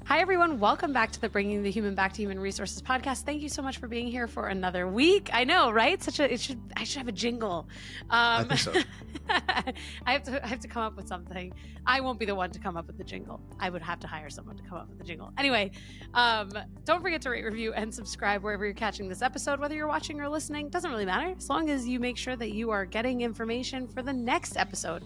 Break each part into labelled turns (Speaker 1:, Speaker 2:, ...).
Speaker 1: Hi, everyone. Welcome back to the Bringing the Human Back to Human Resources podcast. Thank you so much for being here for another week. I know, right? I should have a jingle.
Speaker 2: I think so.
Speaker 1: I have to come up with something. I won't be the one to come up with the jingle. I would have to hire someone to come up with the jingle. Anyway, don't forget to rate, review, and subscribe wherever you're catching this episode. Whether you're watching or listening, doesn't really matter, as long as you make sure that you are getting information for the next episode.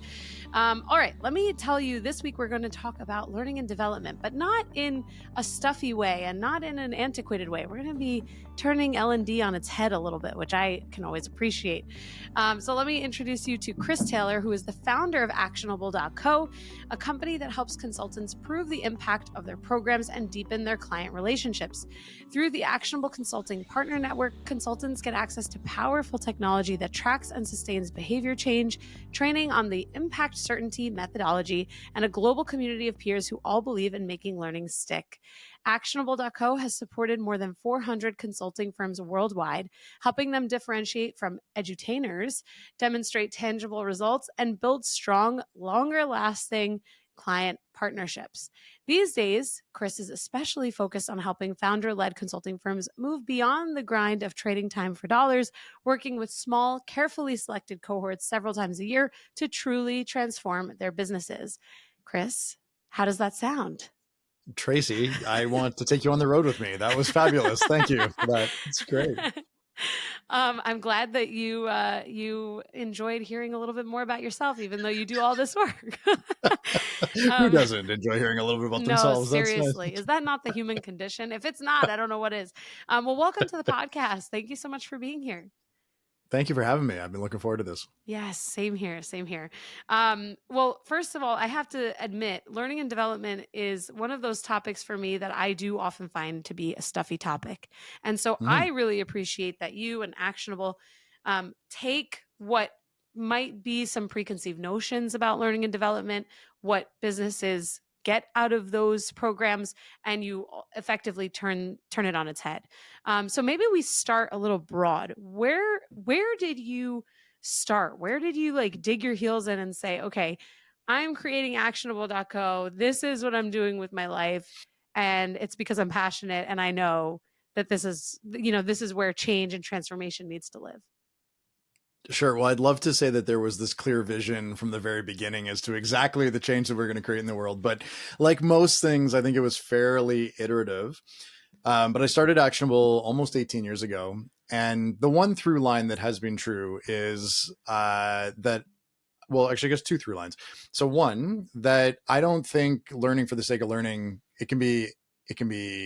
Speaker 1: All right, let me tell you, this week we're going to talk about learning and development, but not in a stuffy way and not in an antiquated way. We're going to be turning L&D on its head a little bit, which I can always appreciate. So let me introduce you to Chris Taylor, who is the founder of Actionable.co, a company that helps consultants prove the impact of their programs and deepen their client relationships. Through the Actionable Consulting Partner Network, consultants get access to powerful technology that tracks and sustains behavior change, training on the impact certainty methodology, and a global community of peers who all believe in making learning stick. Actionable.co has supported more than 400 consulting firms worldwide, helping them differentiate from edutainers, demonstrate tangible results, and build strong, longer-lasting client partnerships. These days, Chris is especially focused on helping founder-led consulting firms move beyond the grind of trading time for dollars, working with small, carefully selected cohorts several times a year to truly transform their businesses. Chris, how does that sound?
Speaker 2: Traci, I want to take you on the road with me. That was fabulous. Thank you for that. It's great.
Speaker 1: I'm glad that you enjoyed hearing a little bit more about yourself, even though you do all this work.
Speaker 2: Who doesn't enjoy hearing a little bit about themselves?
Speaker 1: Seriously.
Speaker 2: That's nice.
Speaker 1: Is that not the human condition? If it's not, I don't know what is. Well, welcome to the podcast. Thank you so much for being here.
Speaker 2: Thank you for having me. I've been looking forward to this.
Speaker 1: Yes, same here, same here. Well, first of all, I have to admit, learning and development is one of those topics for me that I do often find to be a stuffy topic. And so I really appreciate that you and Actionable take what might be some preconceived notions about learning and development, what businesses get out of those programs, and you effectively turn it on its head. So maybe we start a little broad. Where did you start? Where did you dig your heels in and say, okay, I'm creating Actionable.co. This is what I'm doing with my life. And it's because I'm passionate and I know that this is where change and transformation needs to live.
Speaker 2: Sure. Well, I'd love to say that there was this clear vision from the very beginning as to exactly the change that we're going to create in the world. But like most things, I think it was fairly iterative. But I started Actionable almost 18 years ago. And the one through line that has been true is that, well, actually, I guess two through lines. So one, that I don't think learning for the sake of learning, it can be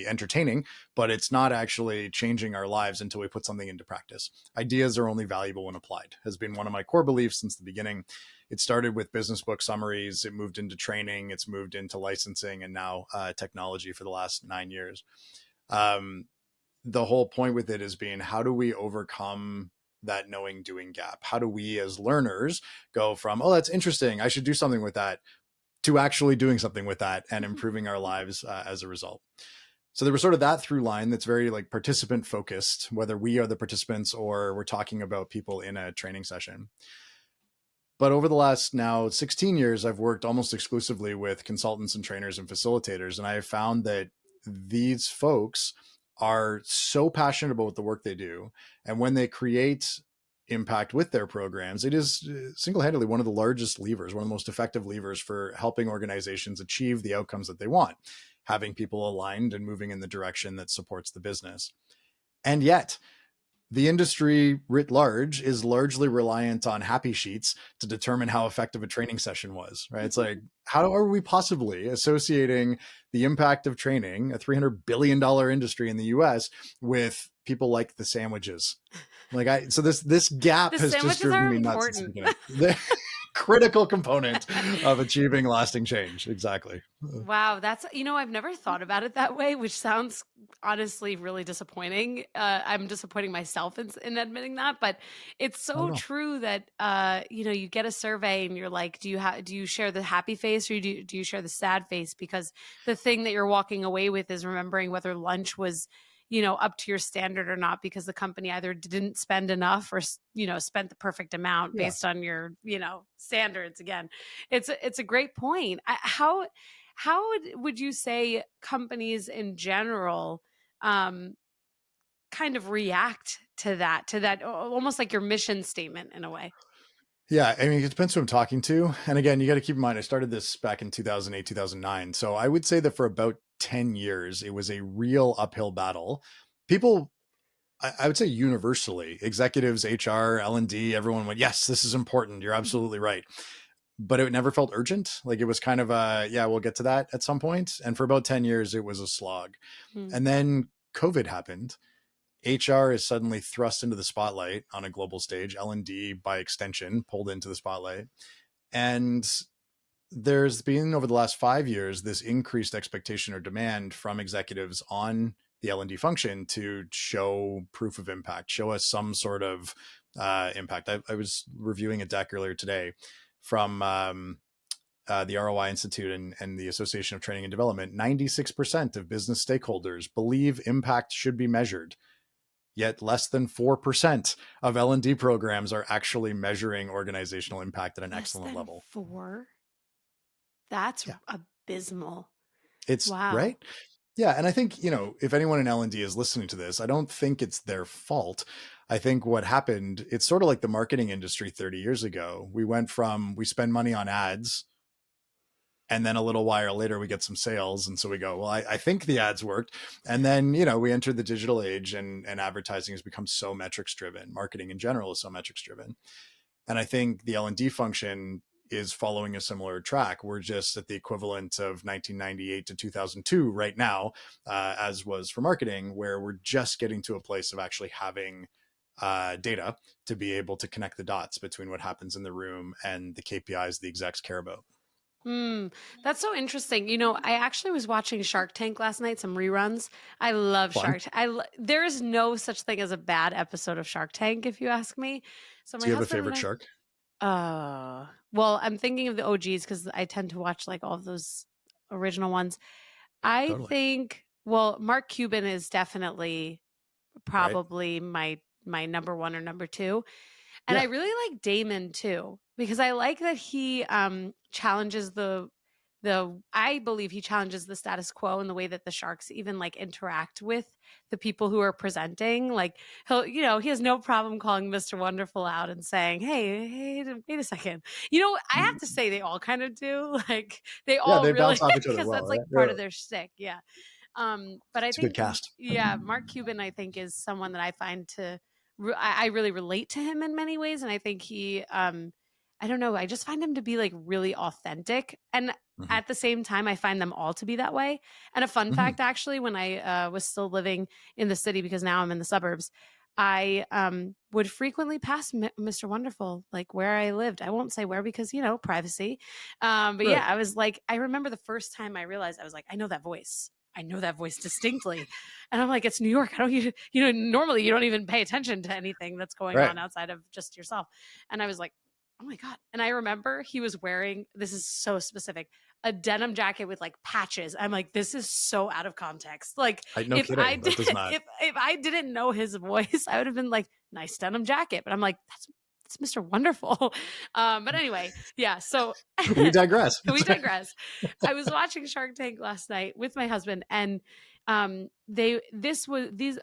Speaker 2: entertaining, but it's not actually changing our lives until we put something into practice. Ideas are only valuable when applied, has been one of my core beliefs since the beginning. It started with business book summaries. It moved into training. It's moved into licensing, and now technology for the last 9 years. The whole point with it is being, how do we overcome that knowing doing gap? How do we as learners go from, oh, that's interesting, I should do something with that, to actually doing something with that and improving our lives as a result? So there was sort of that through line that's very participant focused, whether we are the participants or we're talking about people in a training session. But over the last now 16 years, I've worked almost exclusively with consultants and trainers and facilitators. And I have found that these folks are so passionate about the work they do. And when they create impact with their programs, it is single-handedly one of the largest levers, one of the most effective levers for helping organizations achieve the outcomes that they want, having people aligned and moving in the direction that supports the business. And yet, the industry writ large is largely reliant on happy sheets to determine how effective a training session was, right? It's like, how are we possibly associating the impact of training, a $300 billion industry in the US, with people like the sandwiches? So this gap has just driven me nuts. The critical component of achieving lasting change. Exactly.
Speaker 1: Wow. That's, I've never thought about it that way, which sounds honestly really disappointing. I'm disappointing myself in admitting that, but it's so true that, you get a survey and you're like, do you share the happy face or do you share the sad face? Because the thing that you're walking away with is remembering whether lunch was, up to your standard or not, because the company either didn't spend enough or, spent the perfect amount based on your, standards. Again, it's a great point. How would you say companies in general kind of react to that almost like your mission statement in a way?
Speaker 2: Yeah, I mean, it depends who I'm talking to. And again, you got to keep in mind, I started this back in 2008, 2009. So I would say that for about 10 years, it was a real uphill battle. People, I would say universally, executives, HR, L&D, everyone went, yes, this is important. You're absolutely right. But it never felt urgent. Like it was kind of yeah, we'll get to that at some point. And for about 10 years, it was a slog.
Speaker 1: Hmm.
Speaker 2: And then COVID happened. HR is suddenly thrust into the spotlight on a global stage. L&D, by extension, pulled into the spotlight. And there's been, over the last 5 years, this increased expectation or demand from executives on the L&D function to show proof of impact, show us some sort of impact. I was reviewing a deck earlier today from the ROI Institute and the Association of Training and Development. 96% of business stakeholders believe impact should be measured, yet less than 4% of L&D programs are actually measuring organizational impact at an
Speaker 1: Less
Speaker 2: excellent
Speaker 1: than
Speaker 2: level.
Speaker 1: 4? That's
Speaker 2: Yeah,
Speaker 1: abysmal.
Speaker 2: it's
Speaker 1: Wow.
Speaker 2: right. Yeah, and I think, if anyone in L&D is listening to this, I don't think it's their fault. I think what happened, it's sort of like the marketing industry 30 years ago. We spend money on ads, and then a little while later we get some sales, and so we go, well, I think the ads worked. And then we enter the digital age, and advertising has become so metrics driven. Marketing in general is so metrics driven, and I think the L&D function is following a similar track. We're just at the equivalent of 1998 to 2002 right now, as was for marketing, where we're just getting to a place of actually having data to be able to connect the dots between what happens in the room and the KPIs the execs care about.
Speaker 1: Hmm, that's so interesting. I actually was watching Shark Tank last night, some reruns. I love
Speaker 2: Fun.
Speaker 1: Shark Tank. There is no such thing as a bad episode of Shark Tank, if you ask me. So
Speaker 2: Do
Speaker 1: my
Speaker 2: you have a
Speaker 1: husband and
Speaker 2: favorite
Speaker 1: I,
Speaker 2: shark?
Speaker 1: well, I'm thinking of the OGs because I tend to watch like all of those original ones. I
Speaker 2: Totally.
Speaker 1: think, well, Mark Cuban is definitely
Speaker 2: Right.
Speaker 1: probably my number one or number two. And I
Speaker 2: Yeah.
Speaker 1: really like Damon too, because I like that he challenges the I believe he challenges the status quo in the way that the sharks even like interact with the people who are presenting. Like he has no problem calling Mr. Wonderful out and saying, hey, wait a second. I have to say they all kind of do. Like they
Speaker 2: Yeah,
Speaker 1: all
Speaker 2: they
Speaker 1: really
Speaker 2: bounce off each other
Speaker 1: because
Speaker 2: well,
Speaker 1: that's like
Speaker 2: right?
Speaker 1: part
Speaker 2: Yeah.
Speaker 1: of their shtick. Yeah. But I
Speaker 2: It's a good
Speaker 1: think,
Speaker 2: cast.
Speaker 1: yeah, Mark Cuban, I think, is someone that I find I really relate to him in many ways. And I think I don't know, I just find him to be like really authentic. And
Speaker 2: Hmm.
Speaker 1: at the same time, I find them all to be that way. And a fun
Speaker 2: Hmm.
Speaker 1: fact, actually, when I was still living in the city, because now I'm in the suburbs, I would frequently pass Mr. Wonderful, like where I lived. I won't say where because, privacy. But
Speaker 2: Right.
Speaker 1: yeah, I was like, I remember the first time I realized I was like, I know that voice. I know that voice distinctly. And I'm like, it's New York. I don't, normally you don't even pay attention to anything that's going
Speaker 2: Right.
Speaker 1: on outside of just yourself. And I was like, oh my God. And I remember he was wearing, this is so specific, a denim jacket with like patches. I'm like, this is so out of context. Like
Speaker 2: No kidding. That does not.
Speaker 1: if I didn't know his voice, I would have been like, nice denim jacket. But I'm like, that's Mr. Wonderful. But anyway, yeah. So
Speaker 2: We digress.
Speaker 1: we digress. I was watching Shark Tank last night with my husband, and a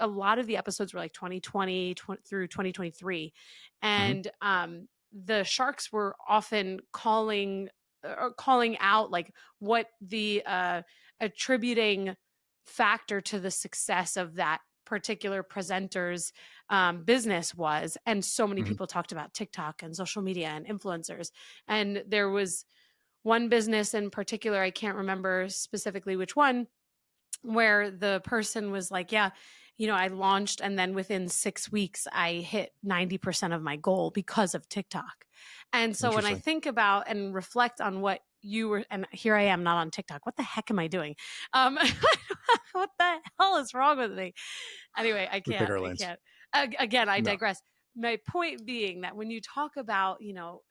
Speaker 1: lot of the episodes were like 2020 through 2023,
Speaker 2: Hmm.
Speaker 1: and the sharks were often calling out like what the attributing factor to the success of that particular presenter's business was. And so many
Speaker 2: Hmm.
Speaker 1: people talked about TikTok and social media and influencers. And there was one business in particular, I can't remember specifically which one, where the person was like, yeah, I launched and then within 6 weeks I hit 90% of my goal because of TikTok. And so when I
Speaker 2: Interesting.
Speaker 1: think about and reflect on what you were, and here I am not on TikTok. What the heck am I doing? What the hell is wrong with me? Anyway, I
Speaker 2: We pick
Speaker 1: can't.
Speaker 2: our
Speaker 1: I
Speaker 2: lanes.
Speaker 1: can't. Again, I
Speaker 2: No.
Speaker 1: digress. My point being that when you talk about,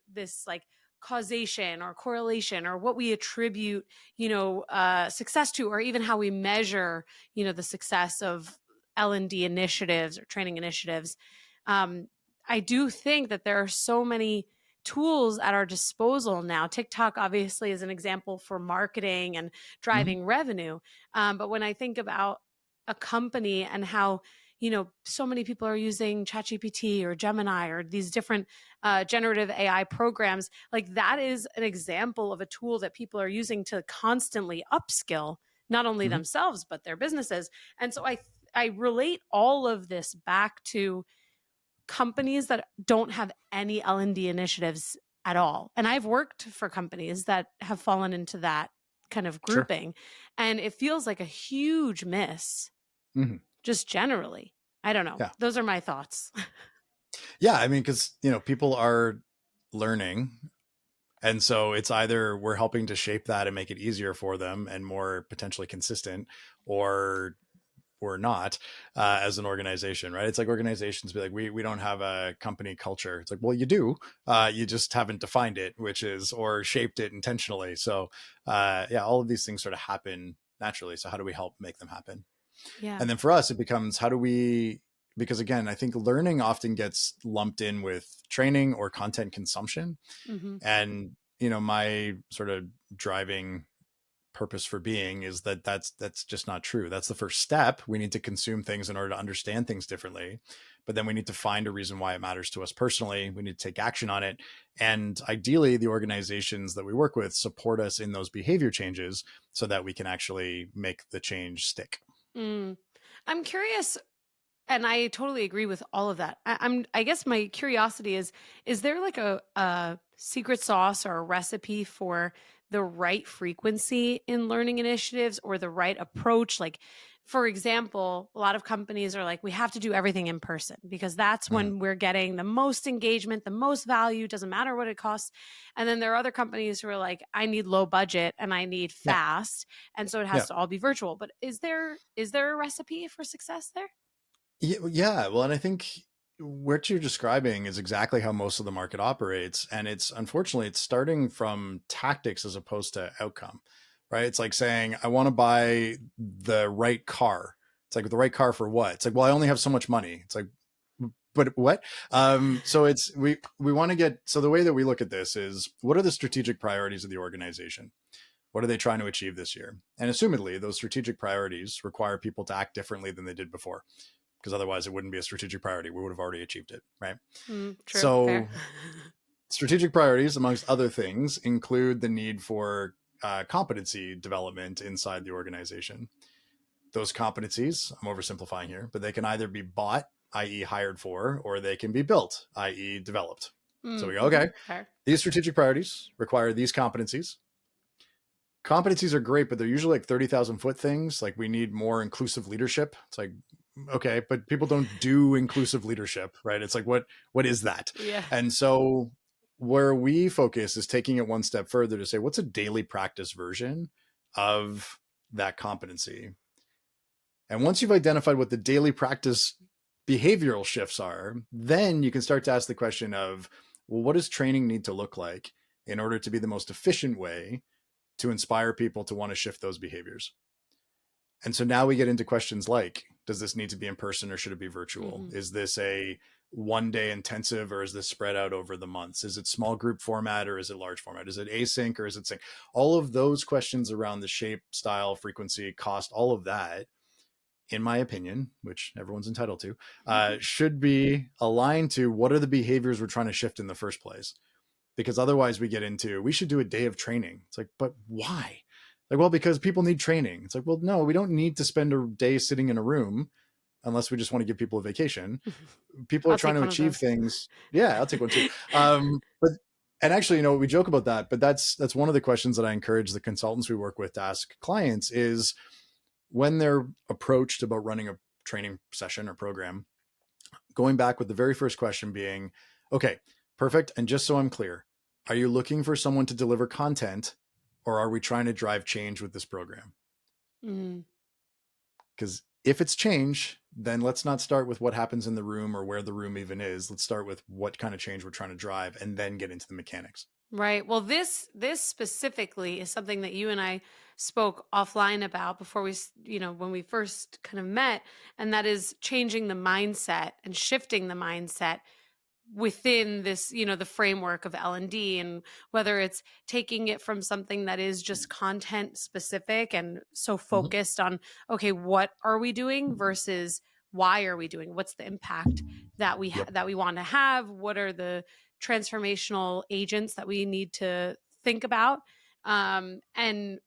Speaker 1: this like causation or correlation or what we attribute, success to, or even how we measure, the success of L&D initiatives or training initiatives, I do think that there are so many tools at our disposal now. TikTok obviously is an example for marketing and
Speaker 2: Mhm.
Speaker 1: driving revenue. But when I think about a company and how, so many people are using ChatGPT or Gemini or these different generative AI programs, like that is an example of a tool that people are using to constantly upskill not only
Speaker 2: Mhm.
Speaker 1: themselves but their businesses. And so I relate all of this back to companies that don't have any L&D initiatives at all. And I've worked for companies that have fallen into that kind of
Speaker 2: Sure.
Speaker 1: grouping, and it feels like a huge miss
Speaker 2: Mhm.
Speaker 1: just generally. I don't know.
Speaker 2: Yeah.
Speaker 1: Those are my thoughts.
Speaker 2: Yeah, I mean, because people are learning, and so it's either we're helping to shape that and make it easier for them and more potentially consistent, or we're not as an organization, right? It's like organizations be like, we don't have a company culture. It's like, well, you do. You just haven't defined it, which is or shaped it intentionally. So yeah, all of these things sort of happen naturally. So how do we help make them happen?
Speaker 1: Yeah.
Speaker 2: And then for us, it becomes how do we, because again, I think learning often gets lumped in with training or content consumption.
Speaker 1: Hmm.
Speaker 2: And, my sort of driving purpose for being is that's just not true. That's the first step. We need to consume things in order to understand things differently. But then we need to find a reason why it matters to us personally. We need to take action on it. And ideally, the organizations that we work with support us in those behavior changes so that we can actually make the change stick.
Speaker 1: Mm. I'm curious, and I totally agree with all of that. I guess my curiosity is there like a secret sauce or a recipe for the right frequency in learning initiatives or the right approach? Like, for example, a lot of companies are like, we have to do everything in person because that's
Speaker 2: Mhm.
Speaker 1: when we're getting the most engagement, the most value, doesn't matter what it costs. And then there are other companies who are like, I need low budget and I need
Speaker 2: Yeah.
Speaker 1: fast. And so it
Speaker 2: Yeah.
Speaker 1: has to all be virtual. But is there a recipe for success there?
Speaker 2: Yeah. Well, and I think what you're describing is exactly how most of the market operates. And it's unfortunately, it's starting from tactics as opposed to outcome, right? It's like saying, I want to buy the right car. It's like the right car for what? It's like, well, I only have so much money. It's like, but what? So it's, we want to get, so the way that we look at this is what are the strategic priorities of the organization? What are they trying to achieve this year? And assumedly, those strategic priorities require people to act differently than they did before, because otherwise it wouldn't be a strategic priority. We would have already achieved it, right?
Speaker 1: True, fair.
Speaker 2: So, strategic priorities, amongst other things, include the need for competency development inside the organization. Those competencies, I'm oversimplifying here, but they can either be bought, i.e., hired for, or they can be built, i.e., developed. So we go, okay,
Speaker 1: Fair.
Speaker 2: these strategic priorities require these competencies. Competencies are great, but they're usually like 30,000-foot things. Like we need more inclusive leadership. It's like, okay, but people don't do inclusive leadership, right? It's like, what is that?
Speaker 1: Yeah.
Speaker 2: And so where we focus is taking it one step further to say, what's a daily practice version of that competency? And once you've identified what the daily practice behavioral shifts are, then you can start to ask the question of, well, what does training need to look like in order to be the most efficient way to inspire people to want to shift those behaviors? And so now we get into questions like, does this need to be in person or should it be virtual?
Speaker 1: Hmm.
Speaker 2: Is this a 1 day intensive or is this spread out over the months? Is it small group format or is it large format? Is it async or is it sync? All of those questions around the shape, style, frequency, cost, all of that, in my opinion, which everyone's entitled to, should be aligned to what are the behaviors we're trying to shift in the first place. Because otherwise we get into, we should do a day of training. It's like, but why? Like, well, because people need training. It's like, well, no, we don't need to spend a day sitting in a room unless we just want to give people a vacation. People are
Speaker 1: I'll
Speaker 2: trying
Speaker 1: take
Speaker 2: to
Speaker 1: one of
Speaker 2: achieve
Speaker 1: those.
Speaker 2: things. Yeah, I'll take one too. But and actually, we joke about that, but that's one of the questions that I encourage the consultants we work with to ask clients is when they're approached about running a training session or program, going back with the very first question being, okay, perfect. And just so I'm clear, are you looking for someone to deliver content or are we trying to drive change with this program?
Speaker 1: Mm.
Speaker 2: Because if it's change, then let's not start with what happens in the room or where the room even is. Let's start with what kind of change we're trying to drive and then get into the mechanics.
Speaker 1: Right. Well, this specifically is something that you and I spoke offline about before when we first kind of met, and that is changing the mindset and shifting the mindset within this, the framework of L&D, and whether it's taking it from something that is just content specific and so
Speaker 2: Mhm.
Speaker 1: focused on, okay, what are we doing versus why are we doing? What's the impact that
Speaker 2: Yep.
Speaker 1: that we want to have? What are the transformational agents that we need to think about? And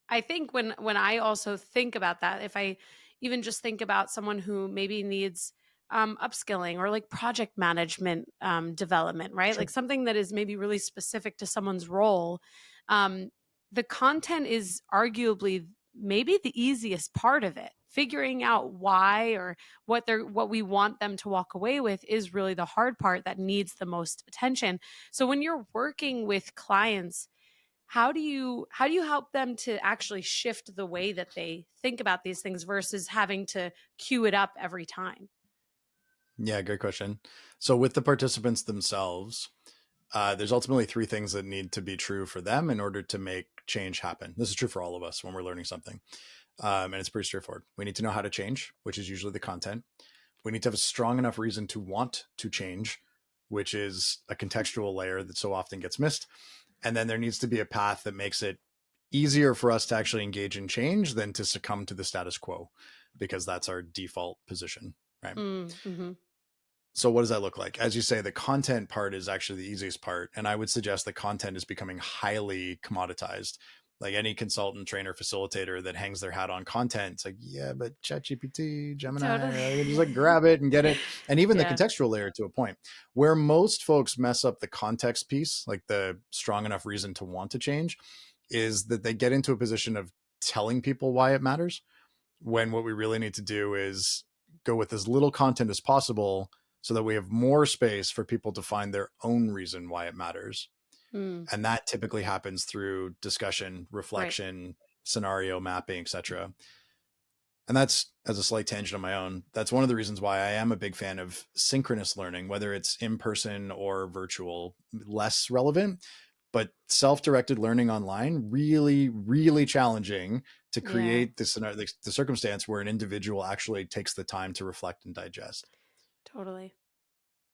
Speaker 1: I think when I also think about that, if I even just think about someone who maybe needs upskilling or like project management development, right? Like
Speaker 2: Sure.
Speaker 1: something that is maybe really specific to someone's role. Um, the content is arguably maybe the easiest part of it. Figuring out why or what we want them to walk away with is really the hard part that needs the most attention. So when you're working with clients, how do you help them to actually shift the way that they think about these things versus having to cue it up every time?
Speaker 2: Yeah, great question. So with the participants themselves, there's ultimately three things that need to be true for them in order to make change happen. This is true for all of us when we're learning something. And it's pretty straightforward. We need to know how to change, which is usually the content. We need to have a strong enough reason to want to change, which is a contextual layer that so often gets missed. And then there needs to be a path that makes it easier for us to actually engage in change than to succumb to the status quo, because that's our default position, right?
Speaker 1: Mm-hmm.
Speaker 2: So what does that look like? As you say, the content part is actually the easiest part. And I would suggest the content is becoming highly commoditized. Like any consultant, trainer, facilitator that hangs their hat on content, it's like, yeah, but ChatGPT, Gemini,
Speaker 1: Totally.
Speaker 2: I can just like grab it and get it. And even the
Speaker 1: Yeah.
Speaker 2: contextual layer to a point. Where most folks mess up the context piece, like the strong enough reason to want to change, is that they get into a position of telling people why it matters, when what we really need to do is go with as little content as possible so that we have more space for people to find their own reason why it matters.
Speaker 1: Mm,
Speaker 2: And that typically happens through discussion,
Speaker 1: right.
Speaker 2: reflection, scenario mapping, etc. And that's, as a slight tangent on my own, that's one of the reasons why I am a big fan of synchronous learning, whether it's in person or virtual, less relevant, but self-directed learning online, really, really challenging to
Speaker 1: Yeah,
Speaker 2: create the circumstance where an individual actually takes the time to reflect and digest.
Speaker 1: totally.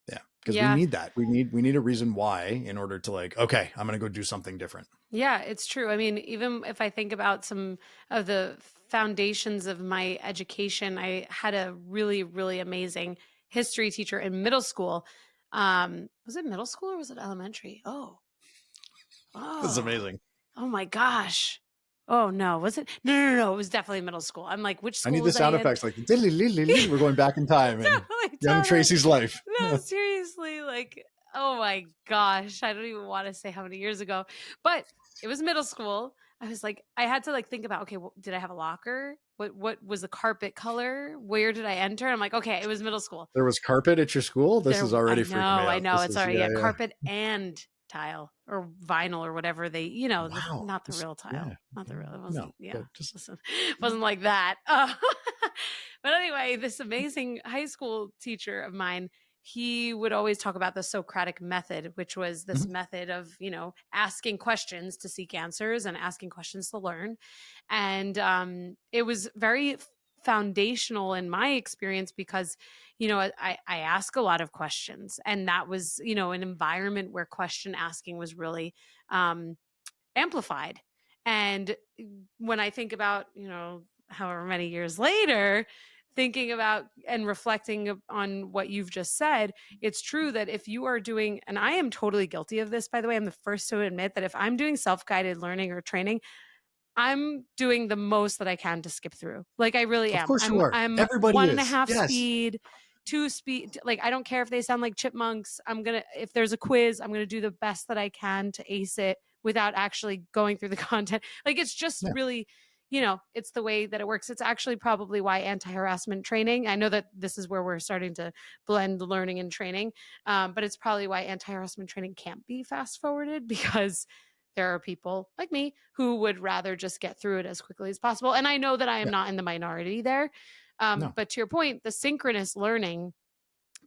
Speaker 2: Yeah, because we
Speaker 1: Yeah.
Speaker 2: need that. We need a reason why in order to like, okay, I'm going to go do something different.
Speaker 1: Yeah, it's true. I mean, even if I think about some of the foundations of my education, I had a really, really amazing history teacher in middle school. Was it middle school or was it elementary?
Speaker 2: This is
Speaker 1: Oh,
Speaker 2: amazing.
Speaker 1: oh my gosh. Oh no, was it? No, no, no, no. It was definitely middle school. I'm like, which
Speaker 2: I
Speaker 1: school
Speaker 2: need the
Speaker 1: was I
Speaker 2: sound
Speaker 1: in?
Speaker 2: effects like we're going back in time and
Speaker 1: Totally,
Speaker 2: young
Speaker 1: totally.
Speaker 2: Tracy's life.
Speaker 1: No, seriously, like, oh my gosh, I don't even want to say how many years ago, but it was middle school. I was like, I had to like think about, okay, did I have a locker? What was the carpet color? Where did I enter? I'm like, okay, it was middle school.
Speaker 2: There was carpet at your school. This is
Speaker 1: I
Speaker 2: already freaking me
Speaker 1: know, I
Speaker 2: out.
Speaker 1: know.
Speaker 2: This
Speaker 1: It's
Speaker 2: is
Speaker 1: already
Speaker 2: yeah,
Speaker 1: a
Speaker 2: yeah.
Speaker 1: carpet and tile or vinyl or whatever they,
Speaker 2: Wow.
Speaker 1: not the real
Speaker 2: Yeah.
Speaker 1: tile, not the
Speaker 2: Okay.
Speaker 1: real. It
Speaker 2: No,
Speaker 1: wasn't. Yeah,
Speaker 2: but just
Speaker 1: listen, wasn't like that. But anyway, this amazing high school teacher of mine, he would always talk about the Socratic method, which was this
Speaker 2: mhm.
Speaker 1: method of asking questions to seek answers and asking questions to learn, and it was very foundational in my experience because I ask a lot of questions, and that was an environment where question asking was really um, amplified. And when I think about however many years later, thinking about and reflecting on what you've just said, it's true that if you are doing, and I am totally guilty of this, by the way, I'm the first to admit that if I'm doing self-guided learning or training, I'm doing the most that I can to skip through. Like I really
Speaker 2: Of
Speaker 1: am.
Speaker 2: course you are.
Speaker 1: I'm
Speaker 2: Everybody
Speaker 1: one and a
Speaker 2: is.
Speaker 1: half
Speaker 2: Yes.
Speaker 1: speed, two speed. Like I don't care if they sound like chipmunks. If there's a quiz, I'm gonna do the best that I can to ace it without actually going through the content. Like it's just
Speaker 2: Yeah.
Speaker 1: really, it's the way that it works. It's actually probably why anti-harassment training. I know that this is where we're starting to blend learning and training, but it's probably why anti-harassment training can't be fast forwarded because there are people like me who would rather just get through it as quickly as possible. And I know that I am
Speaker 2: Yeah.
Speaker 1: not in the minority there.
Speaker 2: No.
Speaker 1: But to your point, the synchronous learning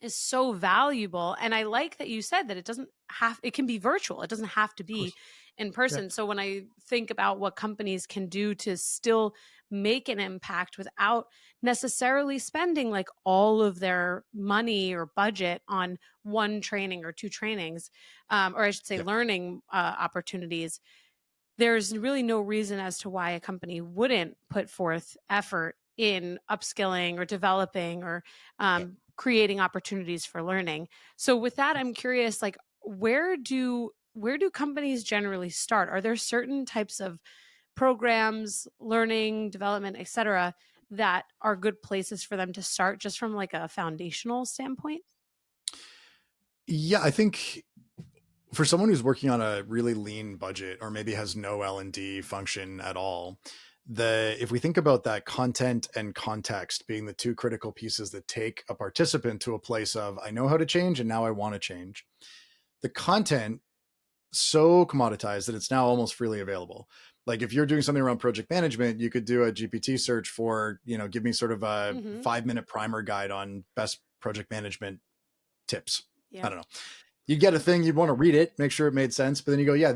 Speaker 1: is so valuable. And I like that you said that it can be virtual. It doesn't have to
Speaker 2: Of
Speaker 1: be
Speaker 2: course.
Speaker 1: in
Speaker 2: Yeah.
Speaker 1: person. So when I think about what companies can do to still make an impact without necessarily spending like all of their money or budget on one training or two trainings, or I should say
Speaker 2: Yeah.
Speaker 1: learning opportunities. There's really no reason as to why a company wouldn't put forth effort in upskilling or developing or
Speaker 2: Yeah.
Speaker 1: creating opportunities for learning. So with that, I'm curious, like where do companies generally start? Are there certain types of programs, learning, development, etc., that are good places for them to start just from like a foundational standpoint?
Speaker 2: Yeah, I think for someone who's working on a really lean budget or maybe has no L&D function at all, if we think about that, content and context being the two critical pieces that take a participant to a place of, I know how to change and now I want to change. The content so commoditized that it's now almost freely available. Like if you're doing something around project management, you could do a GPT search for, give me sort of a
Speaker 1: Mm-hmm.
Speaker 2: 5-minute primer guide on best project management tips. I
Speaker 1: Yep.
Speaker 2: don't know. You get a thing, you'd want to read it, make sure it made sense, but then you go, yeah,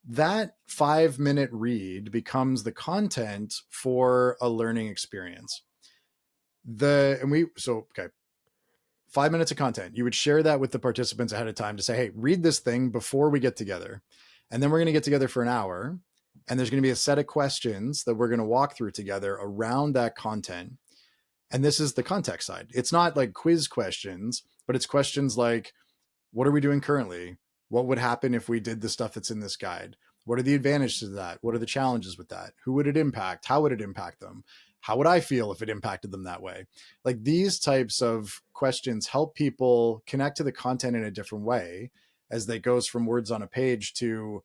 Speaker 2: that 5-minute read becomes the content for a learning experience. Okay, 5 minutes of content. You would share that with the participants ahead of time to say, hey, read this thing before we get together. And then we're going to get together for an hour. And there's going to be a set of questions that we're going to walk through together around that content. And this is the context side. It's not like quiz questions, but it's questions like, what are we doing currently? What would happen if we did the stuff that's in this guide? What are the advantages of that? What are the challenges with that? Who would it impact? How would it impact them? How would I feel if it impacted them that way? Like these types of questions help people connect to the content in a different way as they goes from words on a page to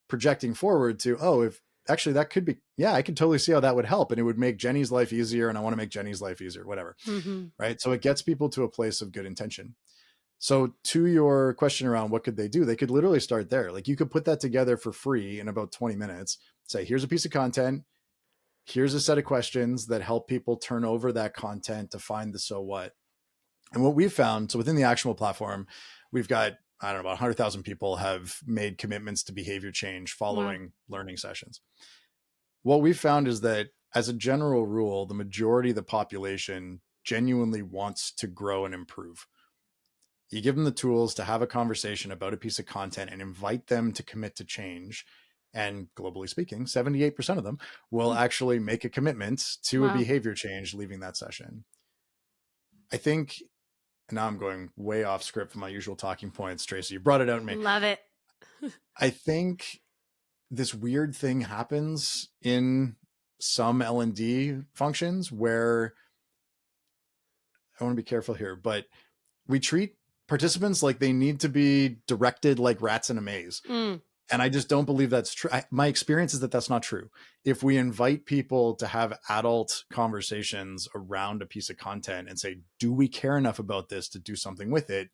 Speaker 2: projecting forward to, oh, if actually that could be, yeah, I could totally see how that would help. And it would make Jenny's life easier. And I want to make Jenny's life easier, whatever.
Speaker 1: Mm-hmm.
Speaker 2: Right. So it gets people to a place of good intention. So to your question around what could they do, they could literally start there. Like you could put that together for free in about 20 minutes, say, here's a piece of content. Here's a set of questions that help people turn over that content to find the so what. And what we've found, so within the Actionable platform, we've got, I don't know, about 100,000 people have made commitments to behavior change
Speaker 1: Wow.
Speaker 2: following learning sessions. What we've found is that as a general rule, the majority of the population genuinely wants to grow and improve. You give them the tools to have a conversation about a piece of content and invite them to commit to change. And globally speaking, 78% of them will actually make a commitment to a
Speaker 1: Wow.
Speaker 2: behavior change leaving that session. I think, and now I'm going way off script from my usual talking points, Traci, you brought it out in me.
Speaker 1: Love it.
Speaker 2: I think this weird thing happens in some L&D functions where I want to be careful here, but we treat participants like they need to be directed like rats in a maze.
Speaker 1: Mm.
Speaker 2: And I just don't believe that's true. My experience is that that's not true. If we invite people to have adult conversations around a piece of content and say, do we care enough about this to do something with it?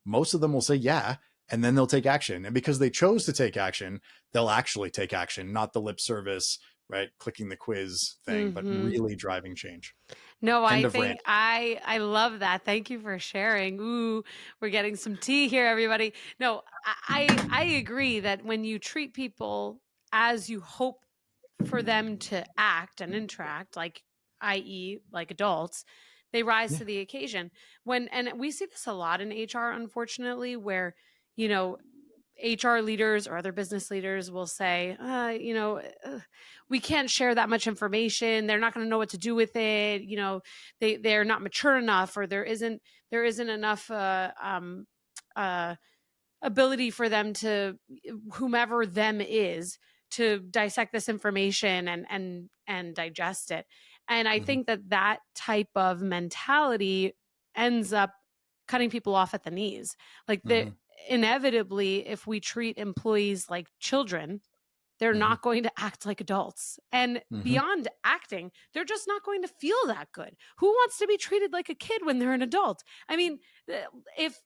Speaker 2: Most of them will say, yeah. And then they'll take action. And because they chose to take action, they'll actually take action, not the lip service, right? Clicking the quiz thing, but
Speaker 1: Mm-hmm.
Speaker 2: really driving change.
Speaker 1: No,
Speaker 2: End
Speaker 1: I
Speaker 2: of
Speaker 1: think
Speaker 2: rant.
Speaker 1: I love that. Thank you for sharing. Ooh, we're getting some tea here, everybody. No, I agree that when you treat people as you hope for them to act and interact, like i.e., like adults, they rise
Speaker 2: Yeah.
Speaker 1: to the occasion. And we see this a lot in HR, unfortunately, where you know HR leaders or other business leaders will say, we can't share that much information. They're not going to know what to do with it. They're not mature enough, or there isn't enough uh, ability for them to, whomever them is, to dissect this information and digest it. And I
Speaker 2: Mm-hmm.
Speaker 1: think that type of mentality ends up cutting people off at the knees. Like the
Speaker 2: Mm-hmm.
Speaker 1: inevitably, if we treat employees like children, they're
Speaker 2: Mm-hmm.
Speaker 1: not going to act like adults. And
Speaker 2: Mm-hmm.
Speaker 1: beyond acting, they're just not going to feel that good. Who wants to be treated like a kid when they're an adult? I mean, if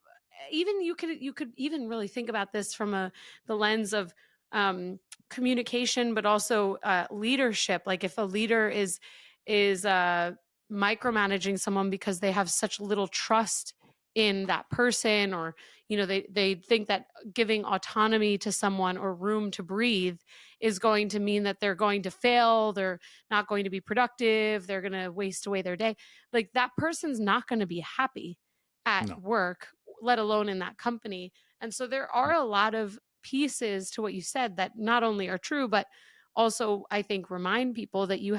Speaker 1: even you could even really think about this from the lens of communication, but also leadership. Like if a leader is micromanaging someone because they have such little trust in that person, or they think that giving autonomy to someone or room to breathe is going to mean that they're going to fail, they're not going to be productive, they're going to waste away their day. Like, that person's not going to be happy at
Speaker 2: No.
Speaker 1: work, let alone in that company. And so there are a lot of pieces to what you said that not only are true, but also I think remind people that you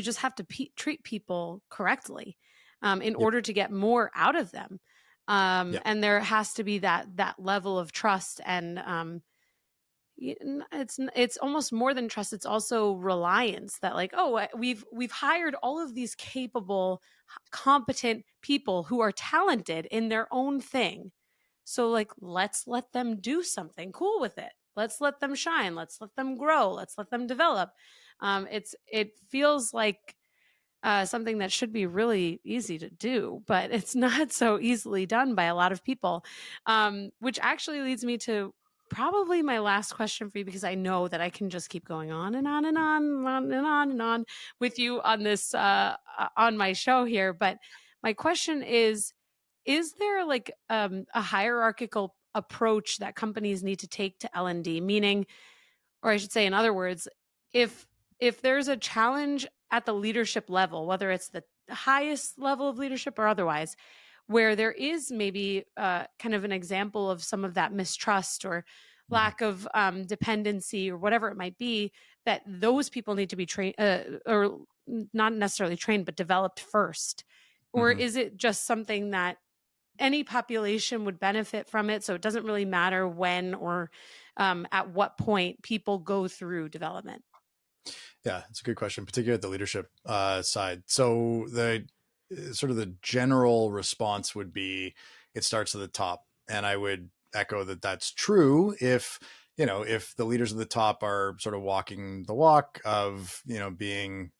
Speaker 1: just have to treat people correctly, in
Speaker 2: Yep.
Speaker 1: order to get more out of them.
Speaker 2: Yeah.
Speaker 1: And there has to be that level of trust, and it's almost more than trust. It's also reliance, that like, oh, we've hired all of these capable, competent people who are talented in their own thing. So like, let's let them do something cool with it. Let's let them shine. Let's let them grow. Let's let them develop. It feels like something that should be really easy to do, but it's not so easily done by a lot of people. Which actually leads me to probably my last question for you, because I know that I can just keep going on and on and on and on and on and on with you on this on my show here. But my question is there like a hierarchical approach that companies need to take to L&D? Meaning, or I should say, in other words, if there's a challenge at the leadership level, whether it's the highest level of leadership or otherwise, where there is maybe kind of an example of some of that mistrust or
Speaker 2: Mhm.
Speaker 1: lack of dependency or whatever it might be, that those people need to be trained, or not necessarily trained, but developed first? Or
Speaker 2: Mhm.
Speaker 1: is it just something that any population would benefit from it, so it doesn't really matter when or at what point people go through development?
Speaker 2: Yeah, it's a good question, particularly at the leadership side. So the sort of the general response would be it starts at the top, and I would echo that that's true if if the leaders at the top are sort of walking the walk of being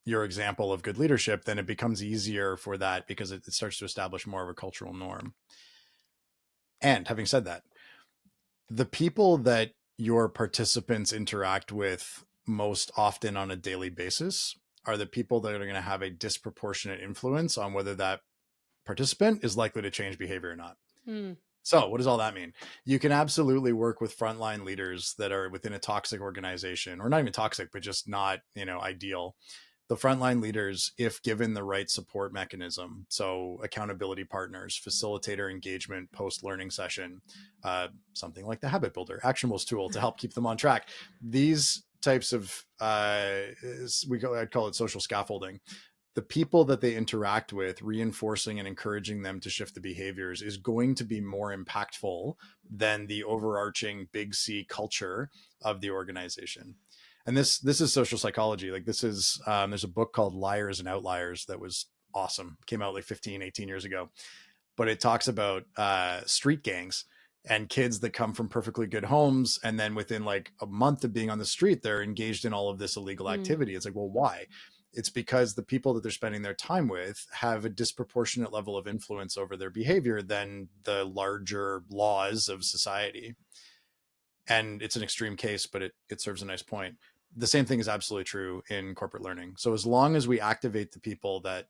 Speaker 2: your example of good leadership, then it becomes easier for that because it starts to establish more of a cultural norm. And having said that, the people that your participants interact with most often on a daily basis are the people that are going to have a disproportionate influence on whether that participant is likely to change behavior or not.
Speaker 1: Hmm.
Speaker 2: So, what does all that mean? You can absolutely work with frontline leaders that are within a toxic organization, or not even toxic, but just not, ideal. The frontline leaders, if given the right support mechanism, so accountability partners, facilitator engagement, post learning session, something like the habit builder, actionables tool to help keep them on track. These types of, I'd call it social scaffolding. The people that they interact with, reinforcing and encouraging them to shift the behaviors, is going to be more impactful than the overarching big C culture of the organization. And this is social psychology. Like, this is there's a book called Liars and Outliers that was awesome, came out like 15-18 years ago, but it talks about street gangs and kids that come from perfectly good homes, and then within like a month of being on the street, they're engaged in all of this illegal
Speaker 1: Hmm.
Speaker 2: activity. It's like, well, why? It's because the people that they're spending their time with have a disproportionate level of influence over their behavior than the larger laws of society. And it's an extreme case, but it serves a nice point. The same thing is absolutely true in corporate learning. So as long as we activate the people that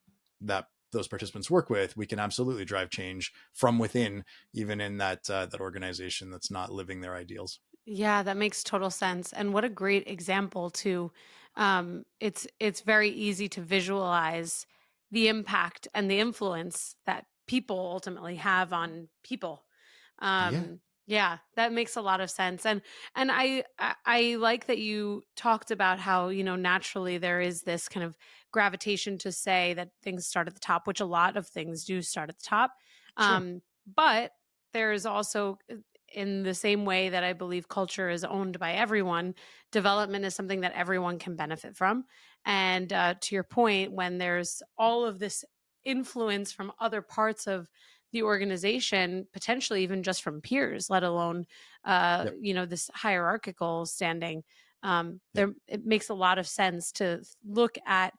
Speaker 2: those participants work with, we can absolutely drive change from within, even in that organization that's not living their ideals.
Speaker 1: Yeah, that makes total sense. And what a great example to it's very easy to visualize the impact and the influence that people ultimately have on people.
Speaker 2: Yeah,
Speaker 1: Yeah, that makes a lot of sense. And I like that you talked about how, naturally there is this kind of gravitation to say that things start at the top, which a lot of things do start at the top.
Speaker 2: sure.
Speaker 1: But there is also, in the same way that I believe culture is owned by everyone, development is something that everyone can benefit from. And to your point, when there's all of this influence from other parts of the organization, potentially even just from peers, let alone,
Speaker 2: Yep.
Speaker 1: this hierarchical standing,
Speaker 2: Yep.
Speaker 1: it makes a lot of sense to look at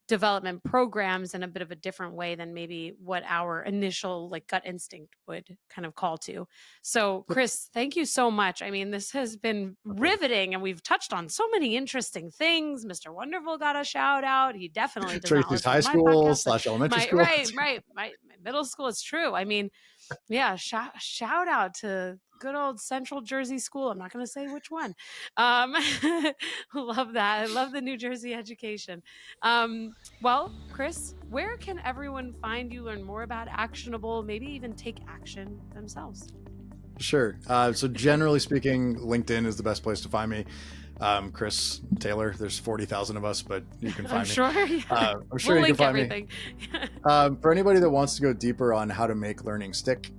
Speaker 1: development programs in a bit of a different way than maybe what our initial like gut instinct would kind of call to. So,
Speaker 2: Yep.
Speaker 1: Chris, thank you so much. I mean, this has been
Speaker 2: My pleasure.
Speaker 1: riveting and we've touched on so many interesting things. Mr. Wonderful got a shout out. He definitely does not
Speaker 2: Tracy's
Speaker 1: listen
Speaker 2: high
Speaker 1: to my
Speaker 2: school
Speaker 1: podcast, but
Speaker 2: slash elementary
Speaker 1: my
Speaker 2: school.
Speaker 1: right, right, middle school. It's true. I mean, yeah, shout out to good old Central Jersey School. I'm not going to say which one. Love that. I love the New Jersey education. Well, Chris, where can everyone find you, learn more about Actionable, maybe even take action themselves?
Speaker 2: Sure. So generally speaking, LinkedIn is the best place to find me. Chris Taylor, there's 40,000 of us, but you can find
Speaker 1: I'm
Speaker 2: me.
Speaker 1: Sure. Yeah.
Speaker 2: I'm sure
Speaker 1: We'll
Speaker 2: you can
Speaker 1: link
Speaker 2: find
Speaker 1: everything.
Speaker 2: me. For anybody that wants to go deeper on how to make learning stick,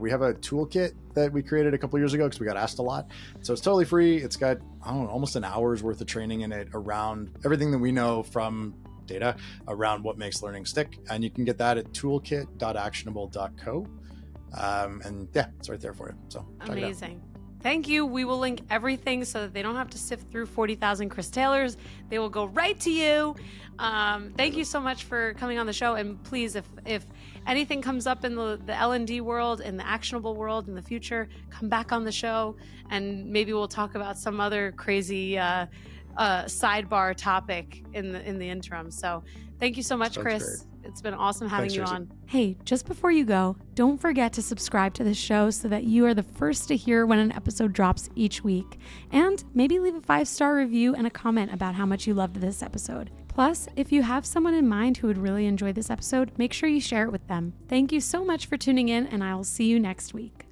Speaker 2: we have a toolkit that we created a couple years ago because we got asked a lot. So it's totally free. It's got, I don't know, almost an hour's worth of training in it around everything that we know from data around what makes learning stick. And you can get that at toolkit.actionable.co. And yeah, it's right there for you. So
Speaker 1: amazing. Thank you. We will link everything so that they don't have to sift through 40,000 Chris Taylors. They will go right to you. Thank you so much for coming on the show. And please, if anything comes up in the L&D world, in the actionable world in the future, come back on the show and maybe we'll talk about some other crazy sidebar topic in the interim. So thank you so much, Chris. Great. It's been awesome having you on. Hey, just before you go, don't forget to subscribe to this show so that you are the first to hear when an episode drops each week. And maybe leave a 5-star review and a comment about how much you loved this episode. Plus, if you have someone in mind who would really enjoy this episode, make sure you share it with them. Thank you so much for tuning in, and I will see you next week.